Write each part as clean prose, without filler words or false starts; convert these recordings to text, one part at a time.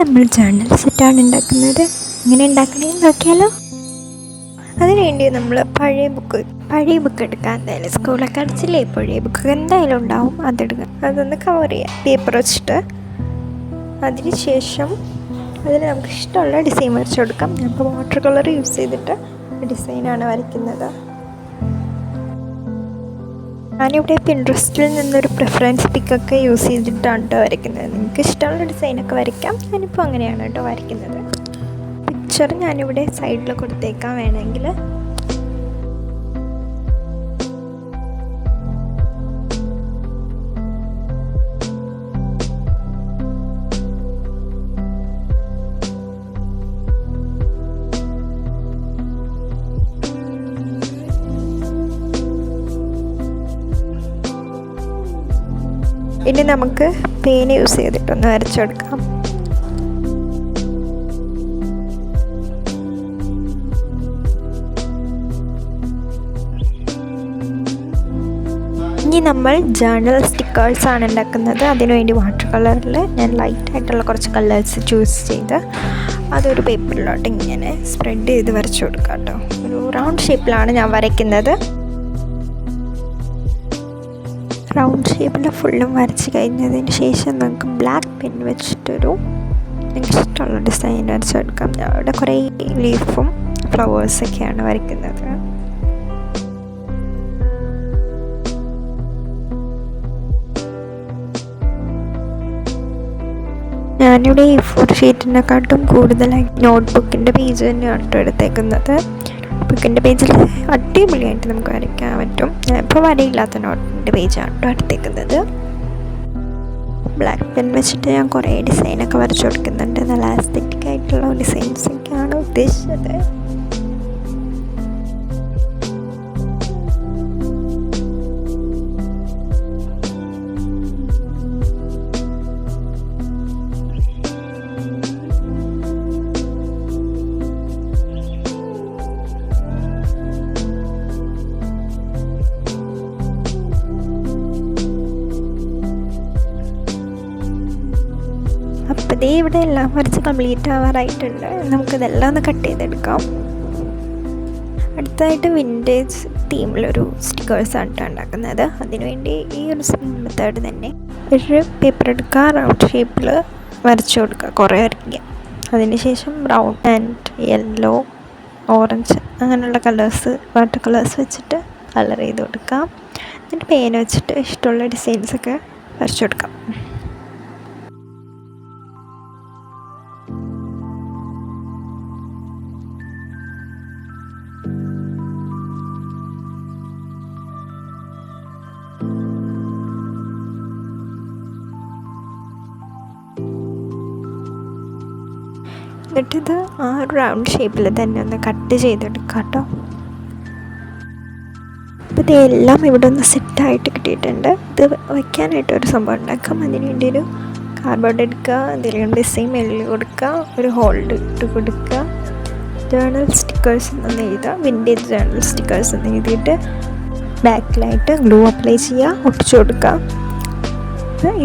നമ്മൾ ജേർണൽ സെറ്റാണ് ഉണ്ടാക്കുന്നത്. എങ്ങനെ ഉണ്ടാക്കണേന്ന് നോക്കിയാലോ. അതിനുവേണ്ടി നമ്മൾ പഴയ ബുക്ക് എടുക്കുക. എന്തായാലും സ്കൂളൊക്കെ അടിച്ചില്ലേ, പഴയ ബുക്ക് എന്തായാലും ഉണ്ടാവും. അതെടുക്കുക, അതൊന്ന് കവർ ചെയ്യുക പേപ്പർ വെച്ചിട്ട്. അതിന് ശേഷം അതിന് നമുക്ക് ഇഷ്ടമുള്ള ഡിസൈൻ വരച്ചു കൊടുക്കാം. നമുക്ക് വാട്ടർ കളർ യൂസ് ചെയ്തിട്ട് ഡിസൈനാണ് വരയ്ക്കുന്നത്. ഞാനിവിടെ പിൻട്രസ്റ്റിൽ നിന്നൊരു പ്രിഫറൻസ് പിക്കൊക്കെ യൂസ് ചെയ്തിട്ടാണ് കേട്ടോ വരയ്ക്കുന്നത്. നിങ്ങൾക്ക് ഇഷ്ടമുള്ള ഡിസൈനൊക്കെ വരയ്ക്കാം. ഞാനിപ്പോൾ അങ്ങനെയാണ് കേട്ടോ വരയ്ക്കുന്നത്. പിക്ചർ ഞാനിവിടെ സൈഡിൽ കൊടുത്തേക്കാം വേണമെങ്കിൽ. ഇനി നമുക്ക് പേന യൂസ് ചെയ്തിട്ടൊന്ന് വരച്ചെടുക്കാം. ഇനി നമ്മൾ ജേർണൽ സ്റ്റിക്കേഴ്സാണ് ഉണ്ടാക്കുന്നത്. അതിനുവേണ്ടി വാട്ടർ കളറിൽ ഞാൻ ലൈറ്റായിട്ടുള്ള കുറച്ച് കളേഴ്സ് ചൂസ് ചെയ്ത് അതൊരു പേപ്പറിലോട്ട് ഇങ്ങനെ സ്പ്രെഡ് ചെയ്ത് വരച്ചു കൊടുക്കാം കേട്ടോ. ഒരു റൗണ്ട് ഷേപ്പിലാണ് ഞാൻ വരയ്ക്കുന്നത്. റൗണ്ട് ഷേപ്പിൽ ഫുള്ളും വരച്ച് കഴിഞ്ഞതിന് ശേഷം നമുക്ക് ബ്ലാക്ക് പെൻ വെച്ചിട്ടൊരു എനിക്ക് ഇഷ്ടമുള്ള ഡിസൈൻ വരച്ചെടുക്കാം. അവിടെ കുറേ ലീഫും ഫ്ലവേഴ്സൊക്കെയാണ് വരയ്ക്കുന്നത്. ഞാനിവിടെ A4 ഷീറ്റിനെക്കാട്ടും കൂടുതലായി നോട്ട്ബുക്കിൻ്റെ പേജ് തന്നെയാണ് കേട്ടോ എടുത്തേക്കുന്നത്. ബുക്കിൻ്റെ പേജിൽ അടിപൊളിയായിട്ട് നമുക്ക് വരയ്ക്കാൻ പറ്റും. ഞാൻ ഇപ്പോൾ വരയില്ലാത്ത നോട്ടിൻ്റെ പേജാണ് കേട്ടോ എടുത്തേക്കുന്നത്. ബ്ലാക്ക് പെൻ വെച്ചിട്ട് ഞാൻ കുറേ ഡിസൈനൊക്കെ വരച്ചു കൊടുക്കുന്നുണ്ട്. നല്ല ആസ്തെറ്റിക് ആയിട്ടുള്ള ഡിസൈൻസൊക്കെയാണ് ഉദ്ദേശിച്ചത്. അപ്പോൾ ഇതേ ഇവിടെ എല്ലാം വരച്ച് കംപ്ലീറ്റ് ആവാറായിട്ടുണ്ട്. നമുക്കിതെല്ലാം ഒന്ന് കട്ട് ചെയ്തെടുക്കാം. അടുത്തതായിട്ട് വിൻറ്റേജ് തീമിലൊരു സ്റ്റിക്കേഴ്സാണ് ഉണ്ടാക്കുന്നത്. അതിനുവേണ്ടി ഈ ഒരു മെത്തേഡ് തന്നെ ഒരു പേപ്പർ എടുക്കുക, റൗണ്ട് ഷേപ്പിൽ വരച്ചു കൊടുക്കുക, കുറേ വരയ്ക്കുക. അതിനുശേഷം ബ്രൗൺ ആൻഡ് യെല്ലോ, ഓറഞ്ച് അങ്ങനെയുള്ള കളേഴ്സ്, വാട്ടർ കളേഴ്സ് വെച്ചിട്ട് കളർ ചെയ്ത് കൊടുക്കാം. എന്നിട്ട് പേന വെച്ചിട്ട് ഇഷ്ടമുള്ള ഡിസൈൻസൊക്കെ വരച്ചു കൊടുക്കാം. എന്നിട്ടിത് ആ റൗണ്ട് ഷേപ്പിൽ തന്നെ ഒന്ന് കട്ട് ചെയ്തെടുക്കാം കേട്ടോ. അപ്പോൾ ഇതെല്ലാം ഇവിടെ ഒന്ന് സെറ്റായിട്ട് കിട്ടിയിട്ടുണ്ട്. ഇത് വയ്ക്കാനായിട്ട് ഒരു സംഭവം ഉണ്ടാക്കാം. അതിന് വേണ്ടി ഒരു കാർഡ്ബോർഡ് എടുക്കുക, എന്തെങ്കിലും ഡിസൈൻ മെല്ലിൽ കൊടുക്കുക, ഒരു ഹോൾഡ് ഇട്ട് കൊടുക്കുക. ജേർണൽ സ്റ്റിക്കേഴ്സ് എന്ന് എഴുതുക, വിൻറ്റേജ് ജേർണൽ സ്റ്റിക്കേഴ്സ് എന്ന് എഴുതിയിട്ട് ബാക്കിലായിട്ട് ഗ്ലൂ അപ്ലൈ ചെയ്യുക, ഒട്ടിച്ചു കൊടുക്കുക.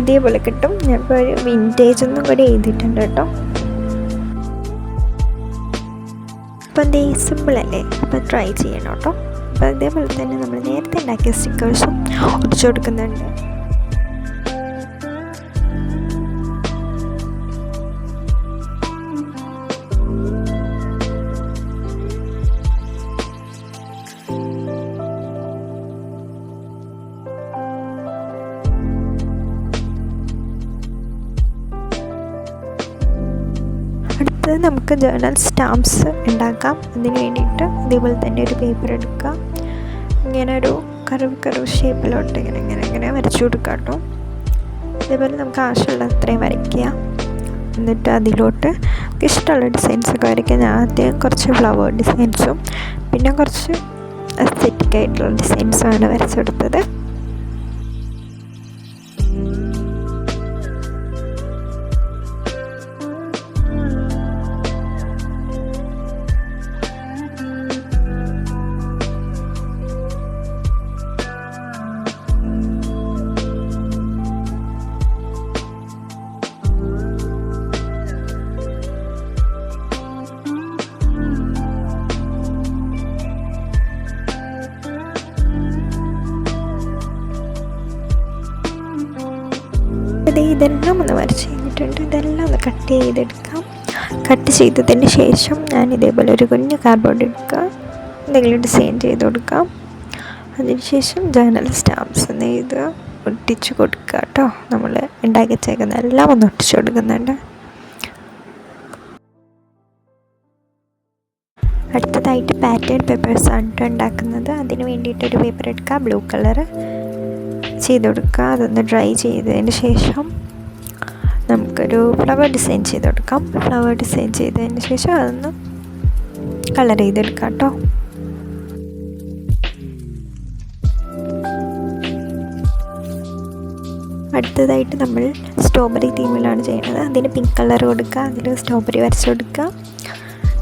ഇതേപോലെ കിട്ടും. ഞാനിപ്പോൾ ഒരു വിൻറ്റേജ് ഒന്നും കൂടി എഴുതിയിട്ടുണ്ട് കേട്ടോ. അപ്പോൾ എന്തേ സിമ്പിളല്ലേ, അപ്പോൾ ട്രൈ ചെയ്യണം കേട്ടോ. അപ്പോൾ അതേപോലെ തന്നെ നമ്മൾ നേരത്തെ ഉണ്ടാക്കിയ സ്റ്റിക്കേഴ്സും ഒട്ടിച്ചു കൊടുക്കുന്നുണ്ട്. അടുത്തത് നമുക്ക് ജേർണൽ സ്റ്റാമ്പ്സ് ഉണ്ടാക്കാം. അതിന് വേണ്ടിയിട്ട് ഇതേപോലെ തന്നെ ഒരു പേപ്പർ എടുക്കുക, ഇങ്ങനെ ഒരു കർവ് ഷേപ്പിലോട്ട് ഇങ്ങനെ വരച്ചു കൊടുക്കുക കേട്ടോ. അതേപോലെ നമുക്ക് ആവശ്യമുള്ള അത്രയും വരയ്ക്കുക. എന്നിട്ട് അതിലോട്ട് ഇഷ്ടമുള്ള ഡിസൈൻസൊക്കെ വരയ്ക്കുക. ഞാൻ ആദ്യം കുറച്ച് ഫ്ലവർ ഡിസൈൻസും പിന്നെ കുറച്ച് അസ്തെറ്റിക് ആയിട്ടുള്ള ഡിസൈൻസുമാണ് വരച്ചെടുത്തത്. എല്ലാം ഒന്ന് വരച്ച് കഴിഞ്ഞിട്ടുണ്ട്. ഇതെല്ലാം ഒന്ന് കട്ട് ചെയ്തെടുക്കാം. കട്ട് ചെയ്തതിന് ശേഷം ഞാൻ ഇതേപോലെ ഒരു കുഞ്ഞ് കാർഡ്ബോർഡ് എടുക്കുക, എന്തെങ്കിലും ഡിസൈൻ ചെയ്ത് കൊടുക്കാം. അതിനുശേഷം ജേർണൽ സ്റ്റാമ്പ്സ് ഒന്ന് എഴുതുക, ഒട്ടിച്ച് കൊടുക്കുക കേട്ടോ. നമ്മൾ ഉണ്ടാക്കി വെച്ചേക്കുന്ന എല്ലാം ഒന്ന് ഒട്ടിച്ച് കൊടുക്കുന്നുണ്ട്. അടുത്തതായിട്ട് പാറ്റേൺ പേപ്പേഴ്സാണ് കേട്ടോ ഉണ്ടാക്കുന്നത്. അതിന് വേണ്ടിയിട്ടൊരു പേപ്പർ എടുക്കുക, ബ്ലൂ കളർ ചെയ്ത് കൊടുക്കുക. അതൊന്ന് ഡ്രൈ ചെയ്തതിന് ശേഷം നമുക്കൊരു ഫ്ലവർ ഡിസൈൻ ചെയ്ത് കൊടുക്കാം. ഫ്ലവർ ഡിസൈൻ ചെയ്തതിന് ശേഷം അതൊന്ന് കളർ ചെയ്തെടുക്കാം കേട്ടോ. അടുത്തതായിട്ട് നമ്മൾ സ്ട്രോബെറി തീമിലാണ് ചെയ്യുന്നത്. അതിന് പിങ്ക് കളർ കൊടുക്കുക, അതിൽ സ്ട്രോബെറി വരച്ച് കൊടുക്കുക,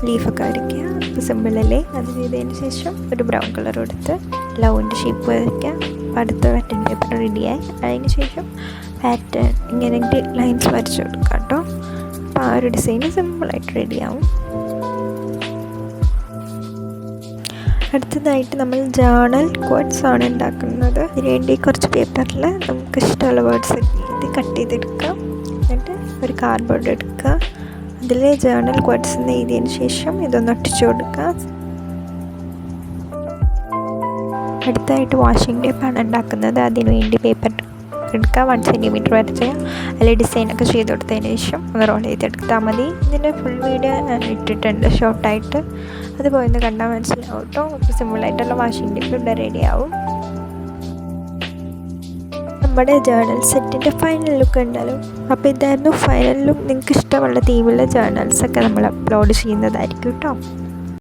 ലീഫൊക്കെ വരയ്ക്കുക, സിമ്പിളല്ലേ. അത് ചെയ്തതിന് ശേഷം ഒരു ബ്രൗൺ കളർ കൊടുത്ത് ലവിൻ്റെ ഷേപ്പ് വരയ്ക്കുക. അടുത്ത പാറ്റേൺ പേപ്പർ റെഡിയായി. അതിന് ശേഷം പാറ്റേൺ ഇങ്ങനെ ലൈൻസ് വരച്ച് കൊടുക്കുക കേട്ടോ. അപ്പോൾ ആ ഒരു ഡിസൈൻ സിമ്പിളായിട്ട് റെഡിയാവും. അടുത്തതായിട്ട് നമ്മൾ ജേർണൽ ക്വോട്ട്സ് ആണ് ഉണ്ടാക്കുന്നത്. അതിനുവേണ്ടി കുറച്ച് പേപ്പറിൽ നമുക്ക് ഇഷ്ടമുള്ള വേർഡ്സ് എഴുതി കട്ട് ചെയ്തെടുക്കാം. എന്നിട്ട് ഒരു കാർഡ്ബോർഡ് എടുക്കുക, അതിൽ ജേർണൽ ക്വോട്ട്സ് എന്ന് എഴുതിയതിന് ശേഷം ഇതൊന്ന് ഒട്ടിച്ചു കൊടുക്കുക. അടുത്തായിട്ട് വാഷിംഗ് ടേപ്പാണ് ഉണ്ടാക്കുന്നത്. അതിനുവേണ്ടി പേപ്പർ എടുക്കുക, 1 സെൻറ്റിമീറ്റർ വരച്ച് അതിൽ ഡിസൈനൊക്കെ ചെയ്ത് കൊടുത്തതിന് ശേഷം ഒന്ന് റോൾ ചെയ്തെടുത്താൽ മതി. ഇതിൻ്റെ ഫുൾ വീഡിയോ ഞാൻ ഇട്ടിട്ടുണ്ട് ഷോർട്ടായിട്ട്, അത് പോയിന്ന് കണ്ടാൽ മനസ്സിലാവും കേട്ടോ. അപ്പോൾ സിമ്പിളായിട്ടുള്ള വാഷിംഗ് ടേപ്പ് ഇവിടെ റെഡിയാവും. നമ്മുടെ ജേർണൽ സെറ്റിൻ്റെ ഫൈനൽ ലുക്ക് ഉണ്ടല്ലോ. അപ്പോൾ ഇതായിരുന്നു ഫൈനൽ ലുക്ക്. നിങ്ങൾക്ക് ഇഷ്ടമുള്ള തീമുള്ള ജേർണൽസൊക്കെ നമ്മൾ അപ്ലോഡ് ചെയ്യുന്നതായിരിക്കും കേട്ടോ.